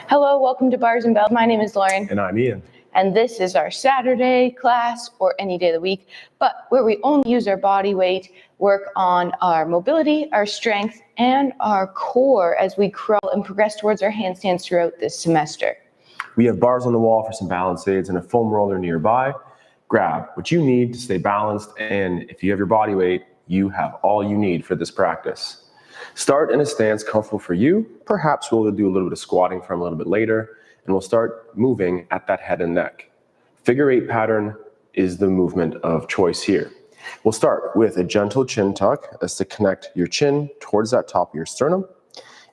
Hello, welcome to Bars and Bells. My name is Lauren. And I'm Ian. And this is our Saturday class, or any day of the week, but where we only use our body weight, work on our mobility, our strength, and our core as we curl and progress towards our handstands throughout this semester. We have bars on the wall for some balance aids and a foam roller nearby. Grab what you need to stay balanced, and if you have your body weight, you have all you need for this practice. Start in a stance comfortable for you. Perhaps we'll do a little bit of squatting from a little bit later, and we'll start moving at that head and neck. Figure 8 pattern is the movement of choice here. We'll start with a gentle chin tuck as to connect your chin towards that top of your sternum.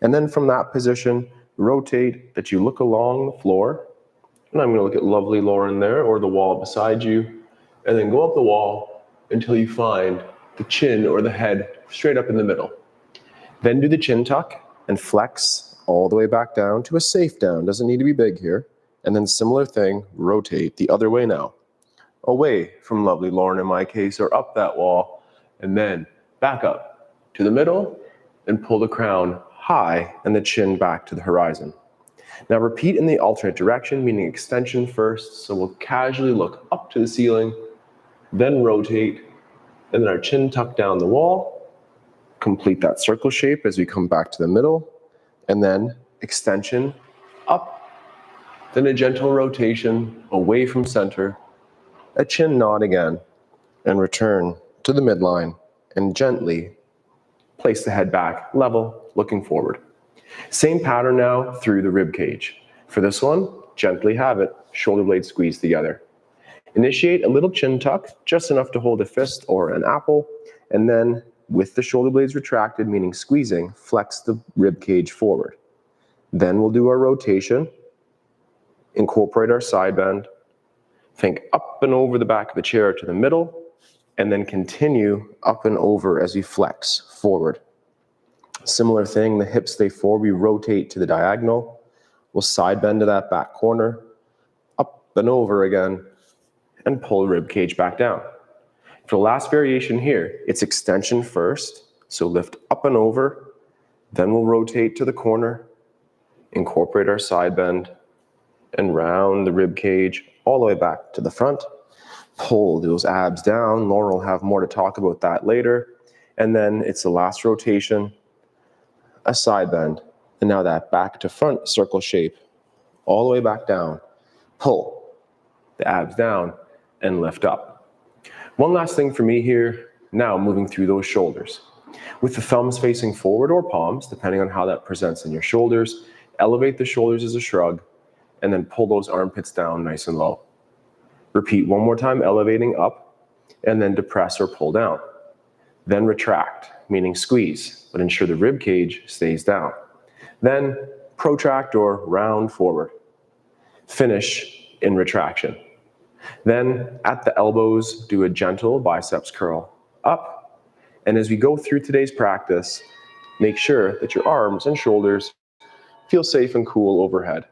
And then from that position, rotate that you look along the floor. And I'm going to look at lovely Lauren there, or the wall beside you. And then go up the wall until you find the chin or the head straight up in the middle. Then do the chin tuck and flex all the way back down to a safe down. Doesn't need to be big here. And then similar thing, rotate the other way now. Away from lovely Lauren in my case, or up that wall, and then back up to the middle and pull the crown high and the chin back to the horizon. Now repeat in the alternate direction, meaning extension first. So we'll casually look up to the ceiling, then rotate, and then our chin tuck down the wall. Complete that circle shape as we come back to the middle, and then extension up, then a gentle rotation away from center, a chin nod again, and return to the midline, and gently place the head back level, looking forward. Same pattern now through the rib cage. For this one, gently have it, shoulder blades squeezed together. Initiate a little chin tuck, just enough to hold a fist or an apple, and then with the shoulder blades retracted, meaning squeezing, flex the rib cage forward. Then we'll do our rotation, incorporate our side bend, think up and over the back of the chair to the middle, and then continue up and over as we flex forward. Similar thing, the hips stay forward, we rotate to the diagonal, we'll side bend to that back corner, up and over again, and pull the rib cage back down. For the last variation here, it's extension first, so lift up and over, then we'll rotate to the corner, incorporate our side bend, and round the rib cage all the way back to the front. Pull those abs down. Lauren will have more to talk about that later. And then it's the last rotation, a side bend, and now that back to front circle shape, all the way back down. Pull the abs down and lift up. One last thing for me here, now moving through those shoulders. With the thumbs facing forward or palms, depending on how that presents in your shoulders, elevate the shoulders as a shrug, and then pull those armpits down nice and low. Repeat one more time, elevating up, and then depress or pull down. Then retract, meaning squeeze, but ensure the rib cage stays down. Then protract or round forward. Finish in retraction. Then at the elbows, do a gentle biceps curl up. And as we go through today's practice, make sure that your arms and shoulders feel safe and cool overhead.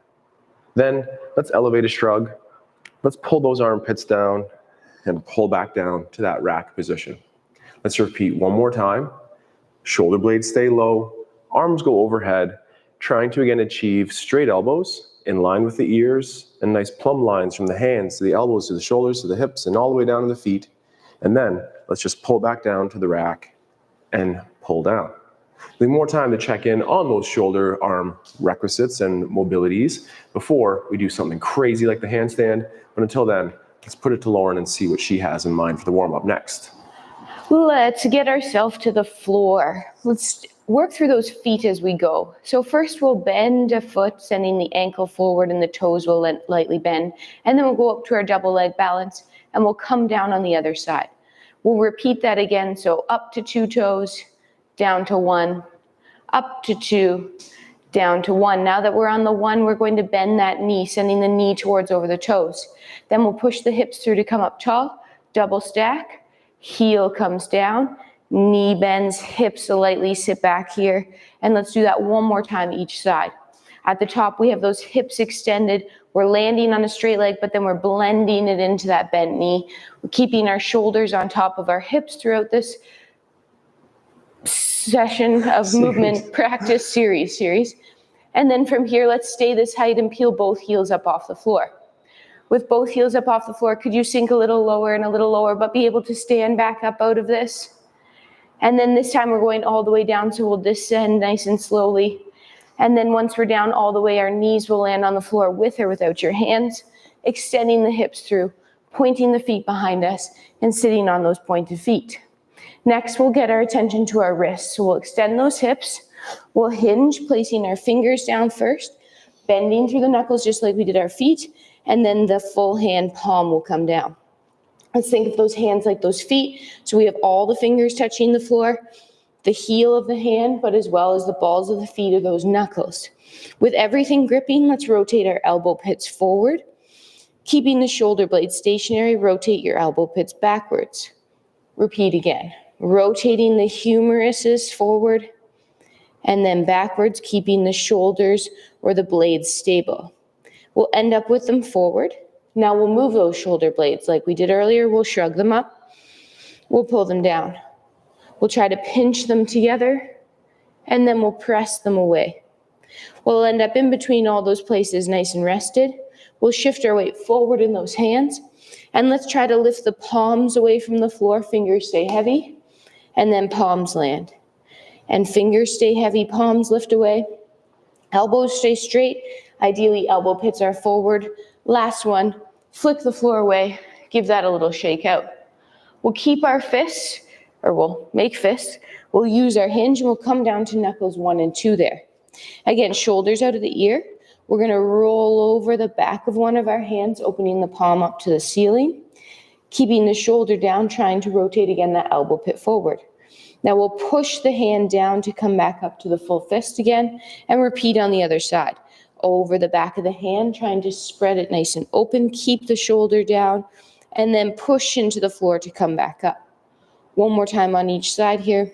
Then let's elevate a shrug. Let's pull those armpits down and pull back down to that rack position. Let's repeat one more time. Shoulder blades stay low, arms go overhead, trying to again achieve straight elbows in line with the ears, and nice plumb lines from the hands to the elbows to the shoulders to the hips and all the way down to the feet. And then let's just pull back down to the rack and pull down. Leave more time to check in on those shoulder arm requisites and mobilities before we do something crazy like the handstand. But until then, let's put it to Lauren and see what she has in mind for the warm-up next. Let's get ourselves to the floor. Let's work through those feet as we go. So first we'll bend a foot, sending the ankle forward and the toes will lightly bend. And then we'll go up to our double leg balance and we'll come down on the other side. We'll repeat that again. So up to 2 toes, down to 1, up to 2, down to 1. Now that we're on the 1, we're going to bend that knee, sending the knee towards over the toes. Then we'll push the hips through to come up tall, double stack, heel comes down, knee bends, hips slightly sit back here. And let's do that one more time each side. At the top, we have those hips extended. We're landing on a straight leg, but then we're blending it into that bent knee. We're keeping our shoulders on top of our hips throughout this session of movement practice series. And then from here, let's stay this height and peel both heels up off the floor. With both heels up off the floor, could you sink a little lower and a little lower, but be able to stand back up out of this? And then this time we're going all the way down, so we'll descend nice and slowly. And then once we're down all the way, our knees will land on the floor with or without your hands, extending the hips through, pointing the feet behind us, and sitting on those pointed feet. Next, we'll get our attention to our wrists. So we'll extend those hips. We'll hinge, placing our fingers down first, bending through the knuckles just like we did our feet, and then the full hand palm will come down. Let's think of those hands like those feet. So we have all the fingers touching the floor, the heel of the hand, but as well as the balls of the feet of those knuckles. With everything gripping, let's rotate our elbow pits forward. Keeping the shoulder blades stationary, rotate your elbow pits backwards. Repeat again. Rotating the humeruses forward and then backwards, keeping the shoulders or the blades stable. We'll end up with them forward. Now we'll move those shoulder blades like we did earlier. We'll shrug them up. We'll pull them down. We'll try to pinch them together, and then we'll press them away. We'll end up in between all those places nice and rested. We'll shift our weight forward in those hands, and let's try to lift the palms away from the floor. Fingers stay heavy, and then palms land. And fingers stay heavy, palms lift away. Elbows stay straight. Ideally, elbow pits are forward. Last one, flick the floor away. Give that a little shake out. We'll keep our fists, or we'll make fists. We'll use our hinge, and we'll come down to knuckles 1 and 2 there. Again, shoulders out of the ear. We're going to roll over the back of one of our hands, opening the palm up to the ceiling. Keeping the shoulder down, trying to rotate again that elbow pit forward. Now we'll push the hand down to come back up to the full fist again, and repeat on the other side. Over the back of the hand, trying to spread it nice and open, keep the shoulder down, and then push into the floor to come back up. One more time on each side here.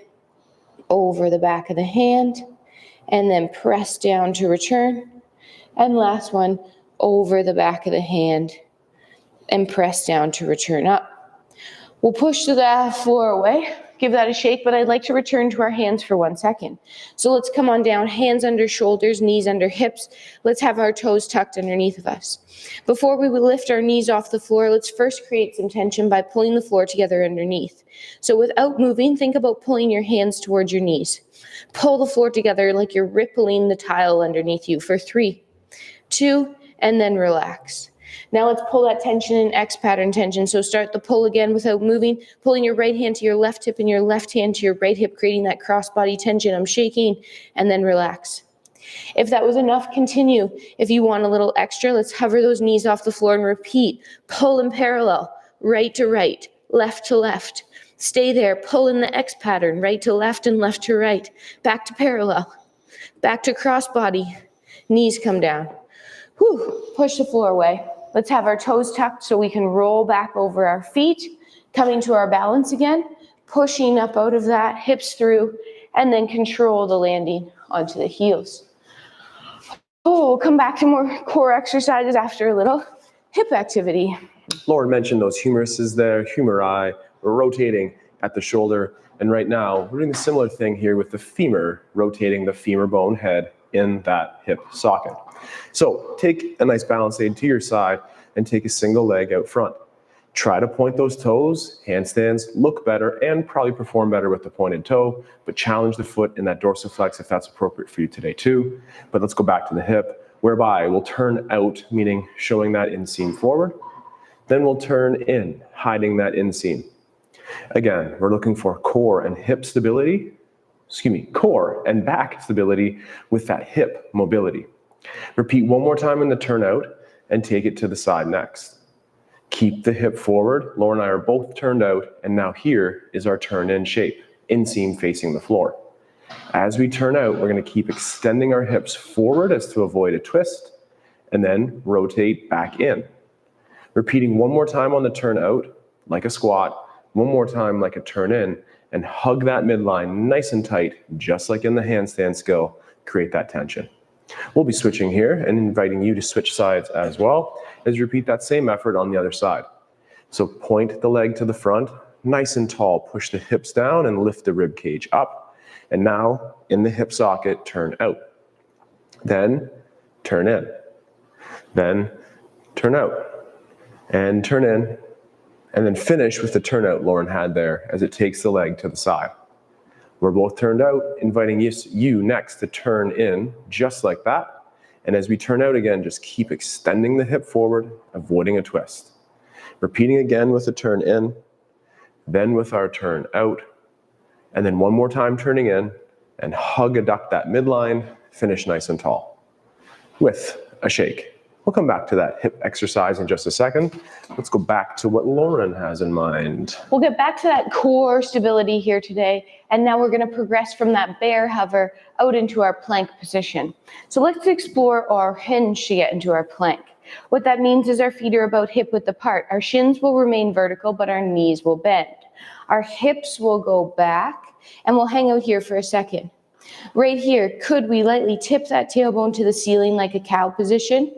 Over the back of the hand, and then press down to return. And last one, over the back of the hand, and press down to return up. We'll push the floor away. Give that a shake, but I'd like to return to our hands for 1 second. So let's come on down, hands under shoulders, knees under hips. Let's have our toes tucked underneath of us. Before we lift our knees off the floor, let's first create some tension by pulling the floor together underneath. So without moving, think about pulling your hands towards your knees. Pull the floor together like you're rippling the tile underneath you for 3, 2, and then relax. Now let's pull that tension in X pattern tension. So start the pull again without moving, pulling your right hand to your left hip and your left hand to your right hip, creating that cross body tension. I'm shaking, and then relax. If that was enough, continue. If you want a little extra, let's hover those knees off the floor and repeat. Pull in parallel, right to right, left to left. Stay there, pull in the X pattern, right to left and left to right. Back to parallel, back to cross body. Knees come down. Whew, push the floor away. Let's have our toes tucked so we can roll back over our feet, coming to our balance again, pushing up out of that, hips through, and then control the landing onto the heels. Oh, we'll come back to more core exercises after a little hip activity. Lauren mentioned those humeruses there, humeri. We're rotating at the shoulder. And right now, we're doing a similar thing here with the femur, rotating the femur bone head in that hip socket. So take a nice balance aid to your side and take a single leg out front. Try to point those toes. Handstands look better and probably perform better with the pointed toe, but challenge the foot in that dorsiflex if that's appropriate for you today too. But let's go back to the hip, whereby we'll turn out, meaning showing that inseam forward. Then we'll turn in, hiding that inseam. Again, we're looking for core and hip stability, core and back stability with that hip mobility. Repeat one more time in the turnout and take it to the side next. Keep the hip forward. Lauren and I are both turned out, and now here is our turn in shape, inseam facing the floor. As we turn out, we're going to keep extending our hips forward as to avoid a twist, and then rotate back in. Repeating one more time on the turn out, like a squat, one more time like a turn in, and hug that midline nice and tight, just like in the handstand skill. Create that tension. We'll be switching here and inviting you to switch sides as well as you repeat that same effort on the other side. So point the leg to the front, nice and tall, push the hips down and lift the rib cage up. And now in the hip socket, turn out. Then turn in. Then turn out. And turn in. And then finish with the turnout Lauren had there as it takes the leg to the side. We're both turned out, inviting you next to turn in just like that. And as we turn out again, just keep extending the hip forward, avoiding a twist. Repeating again with the turn in, then with our turn out, and then one more time turning in, and hug, adduct that midline, finish nice and tall with a shake. We'll come back to that hip exercise in just a second. Let's go back to what Lauren has in mind. We'll get back to that core stability here today, and now we're going to progress from that bear hover out into our plank position. So let's explore our hinge to get into our plank. What that means is our feet are about hip width apart. Our shins will remain vertical, but our knees will bend. Our hips will go back, and we'll hang out here for a second. Right here, could we lightly tip that tailbone to the ceiling like a cow position?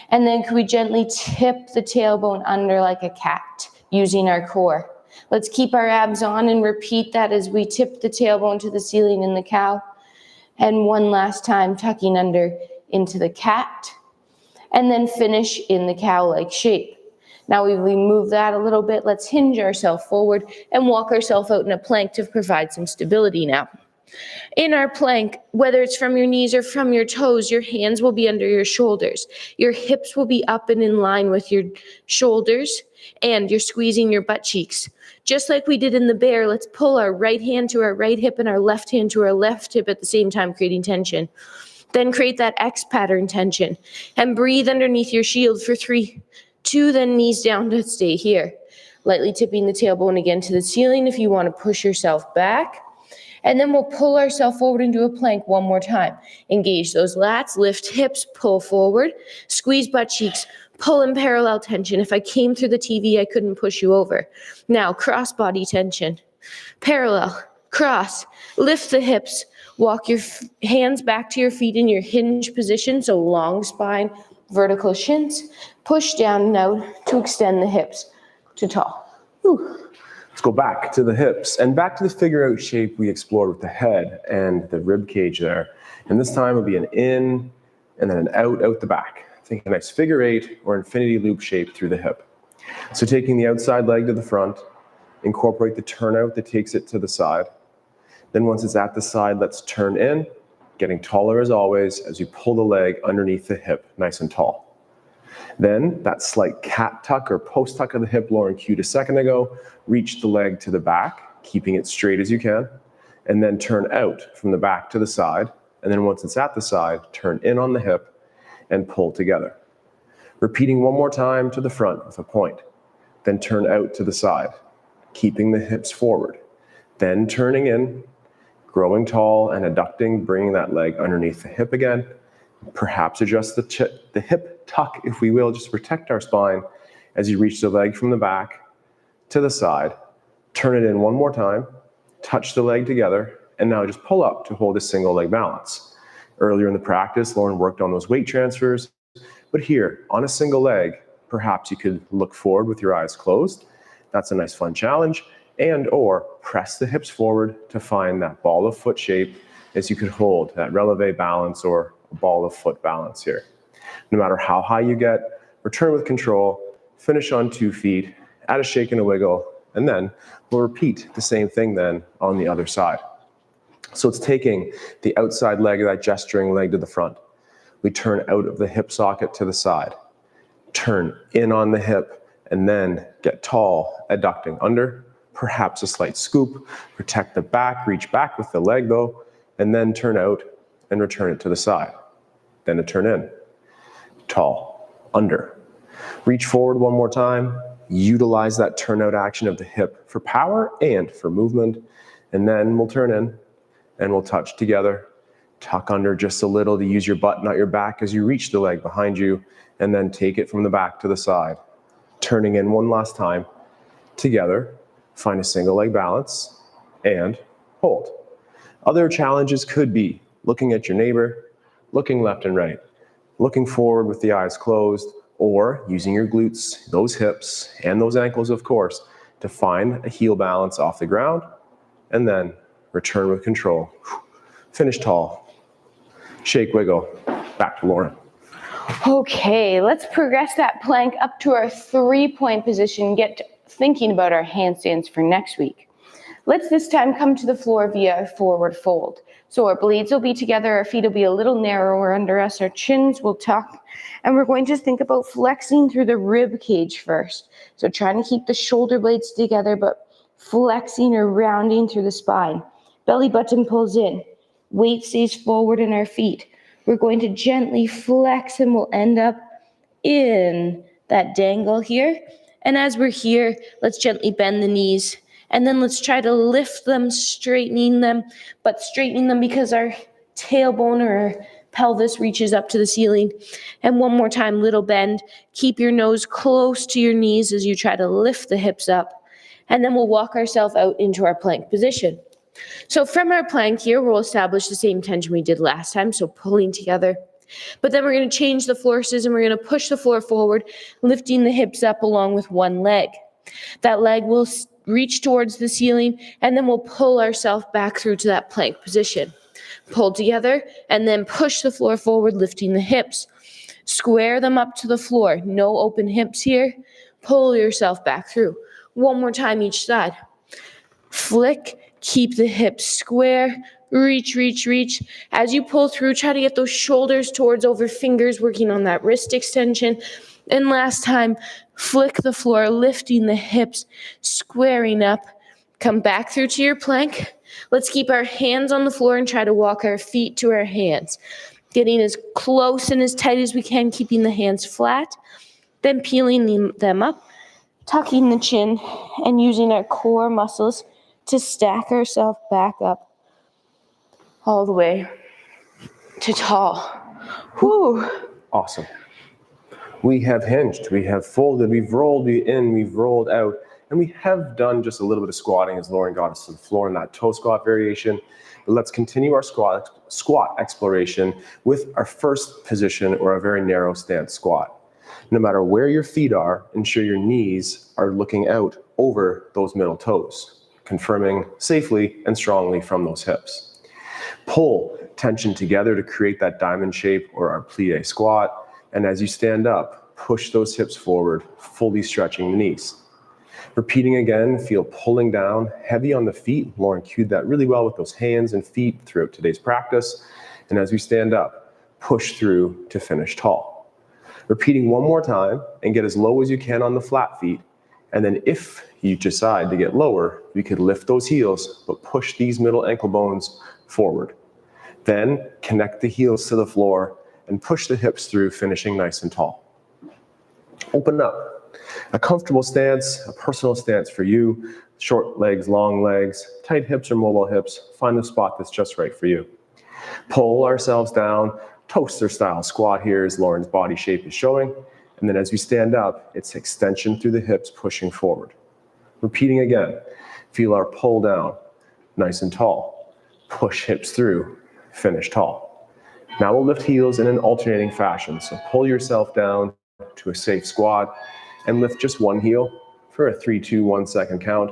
And then could we gently tip the tailbone under like a cat using our core? Let's keep our abs on and repeat that as we tip the tailbone to the ceiling in the cow. And one last time, tucking under into the cat. And then finish in the cow-like shape. Now we move that a little bit. Let's hinge ourselves forward and walk ourselves out in a plank to provide some stability now. In our plank, whether it's from your knees or from your toes, your hands will be under your shoulders. Your hips will be up and in line with your shoulders, and you're squeezing your butt cheeks. Just like we did in the bear, let's pull our right hand to our right hip and our left hand to our left hip at the same time, creating tension. Then create that X pattern tension and breathe underneath your shield for 3, 2, then knees down to stay here. Lightly tipping the tailbone again to the ceiling if you want to push yourself back. And then we'll pull ourselves forward into a plank one more time. Engage those lats, lift hips, pull forward, squeeze butt cheeks, pull in parallel tension. If I came through the TV, I couldn't push you over. Now, cross body tension. Parallel, cross, lift the hips, walk your hands back to your feet in your hinge position, so long spine, vertical shins. Push down and out to extend the hips to tall. Whew. Let's go back to the hips and back to the figure out shape we explored with the head and the rib cage there. And this time it'll be an in and then an out the back. Think a nice figure 8 or infinity loop shape through the hip. So taking the outside leg to the front, incorporate the turnout that takes it to the side. Then once it's at the side, let's turn in, getting taller as always as you pull the leg underneath the hip, nice and tall. Then that slight cat tuck or post tuck of the hip Lauren cued a second ago, reach the leg to the back, keeping it straight as you can, and then turn out from the back to the side. And then once it's at the side, turn in on the hip and pull together. Repeating one more time to the front with a point, then turn out to the side, keeping the hips forward, then turning in, growing tall and adducting, bringing that leg underneath the hip again. Perhaps adjust the hip tuck, if we will, just to protect our spine as you reach the leg from the back to the side. Turn it in one more time, touch the leg together, and now just pull up to hold a single leg balance. Earlier in the practice, Lauren worked on those weight transfers, but here, on a single leg, perhaps you could look forward with your eyes closed. That's a nice fun challenge. And or press the hips forward to find that ball of foot shape as you could hold that releve balance or a ball of foot balance here. No matter how high you get, return with control, finish on 2 feet, add a shake and a wiggle, and then we'll repeat the same thing then on the other side. So it's taking the outside leg of that gesturing leg to the front. We turn out of the hip socket to the side, turn in on the hip, and then get tall, adducting under, perhaps a slight scoop, protect the back, reach back with the leg though, and then turn out and return it to the side. Then a turn in, tall, under. Reach forward one more time, utilize that turnout action of the hip for power and for movement, and then we'll turn in and we'll touch together, tuck under just a little to use your butt, not your back, as you reach the leg behind you, and then take it from the back to the side. Turning in one last time, together, find a single leg balance, and hold. Other challenges could be looking at your neighbor, looking left and right, looking forward with the eyes closed, or using your glutes, those hips, and those ankles, of course, to find a heel balance off the ground, and then return with control. Finish tall. Shake, wiggle. Back to Lauren. Okay, let's progress that plank up to our 3-point position, get thinking about our handstands for next week. Let's this time come to the floor via a forward fold. So our blades will be together, our feet will be a little narrower under us, our chins will tuck, and we're going to think about flexing through the rib cage first. So trying to keep the shoulder blades together, but flexing or rounding through the spine. Belly button pulls in, weight stays forward in our feet. We're going to gently flex and we'll end up in that dangle here. And as we're here, let's gently bend the knees. And then let's try to lift them, straightening them, but straightening them because our tailbone or our pelvis reaches up to the ceiling. And one more time, little bend. Keep your nose close to your knees as you try to lift the hips up. And then we'll walk ourselves out into our plank position. So from our plank here, we'll establish the same tension we did last time, so pulling together. But then we're going to change the forces and we're going to push the floor forward, lifting the hips up along with one leg. That leg will reach towards the ceiling, and then we'll pull ourselves back through to that plank position. Pull together, and then push the floor forward, lifting the hips. Square them up to the floor. No open hips here. Pull yourself back through. One more time each side. Flick, keep the hips square. Reach, reach, reach. As you pull through, try to get those shoulders towards over fingers, working on that wrist extension. And last time, flick the floor, lifting the hips, squaring up. Come back through to your plank. Let's keep our hands on the floor and try to walk our feet to our hands. Getting as close and as tight as we can, keeping the hands flat. Then peeling them up, tucking the chin, and using our core muscles to stack ourselves back up all the way to tall. Whew. Awesome. We have hinged, we have folded, we've rolled in, we've rolled out, and we have done just a little bit of squatting as Lauren got us to the floor in that toe squat variation. But let's continue our squat exploration with our first position, or a very narrow stance squat. No matter where your feet are, ensure your knees are looking out over those middle toes, confirming safely and strongly from those hips. Pull tension together to create that diamond shape, or our plie squat. And as you stand up, push those hips forward, fully stretching the knees. Repeating again, feel pulling down, heavy on the feet. Lauren cued that really well with those hands and feet throughout today's practice. And as we stand up, push through to finish tall. Repeating one more time, and get as low as you can on the flat feet. And then if you decide to get lower, you could lift those heels, but push these middle ankle bones forward. Then connect the heels to the floor and push the hips through, finishing nice and tall. Open up. A comfortable stance, a personal stance for you. Short legs, long legs, tight hips or mobile hips. Find the spot that's just right for you. Pull ourselves down, toaster style squat here as Lauren's body shape is showing. And then as we stand up, it's extension through the hips, pushing forward. Repeating again, feel our pull down, nice and tall. Push hips through, finish tall. Now we'll lift heels in an alternating fashion. So pull yourself down to a safe squat and lift just one heel for a 3, 2, 1 second count.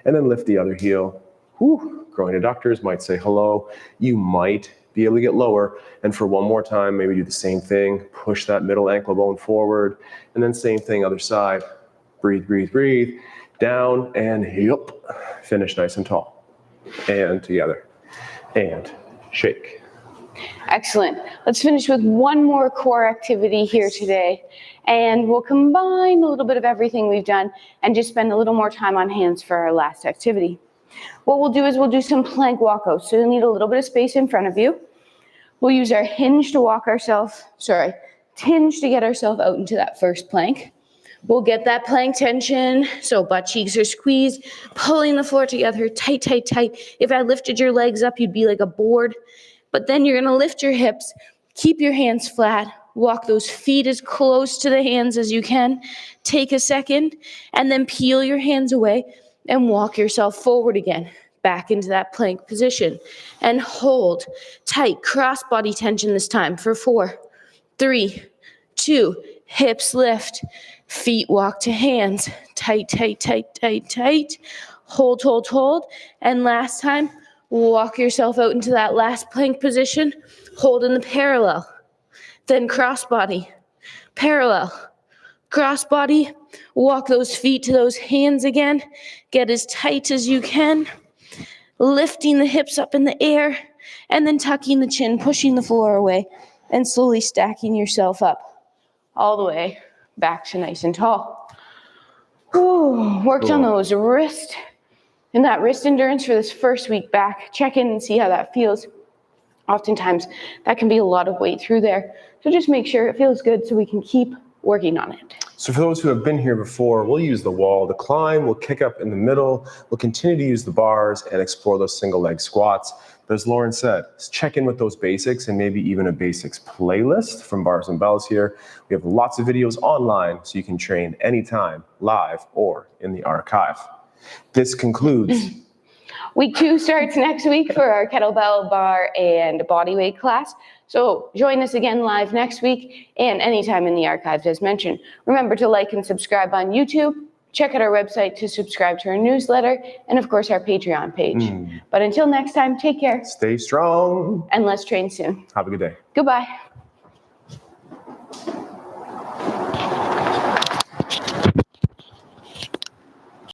And then lift the other heel. Whew. Groin adductors might say hello. You might be able to get lower. And for one more time, maybe do the same thing. Push that middle ankle bone forward. And then same thing, other side. Breathe, breathe, breathe. Down and yup. Finish nice and tall. And together. And shake. Excellent. Let's finish with one more core activity here today. And we'll combine a little bit of everything we've done and just spend a little more time on hands for our last activity. What we'll do is we'll do some plank walkouts. So you'll need a little bit of space in front of you. We'll use our hinge to hinge to get ourselves out into that first plank. We'll get that plank tension, so butt cheeks are squeezed, pulling the floor together, tight, tight, tight. If I lifted your legs up, you'd be like a board. But then you're gonna lift your hips, keep your hands flat, walk those feet as close to the hands as you can. Take a second, and then peel your hands away and walk yourself forward again, back into that plank position. And hold tight, cross body tension this time for 4, 3, 2, hips lift, feet walk to hands, tight, tight, tight, tight, tight. Hold, hold, hold. And last time, Walk yourself out into that last plank position, hold in the parallel, then crossbody, parallel, crossbody, walk those feet to those hands again, get as tight as you can, lifting the hips up in the air, and then tucking the chin, pushing the floor away, and slowly stacking yourself up all the way back to nice and tall. Ooh, worked on those wrists and that wrist endurance for this first week back. Check in and see how that feels. Oftentimes, that can be a lot of weight through there. So just make sure it feels good so we can keep working on it. So for those who have been here before, we'll use the wall to climb, we'll kick up in the middle, we'll continue to use the bars and explore those single leg squats. But as Lauren said, check in with those basics and maybe even a basics playlist from Bars and Bells here. We have lots of videos online so you can train anytime, live or in the archive. This concludes. Week 2 starts next week for our kettlebell, bar, and bodyweight class. So join us again live next week and anytime in the archives as mentioned. Remember to like and subscribe on YouTube. Check out our website to subscribe to our newsletter and of course our Patreon page. But until next time, take care. Stay strong. And let's train soon. Have a good day. Goodbye.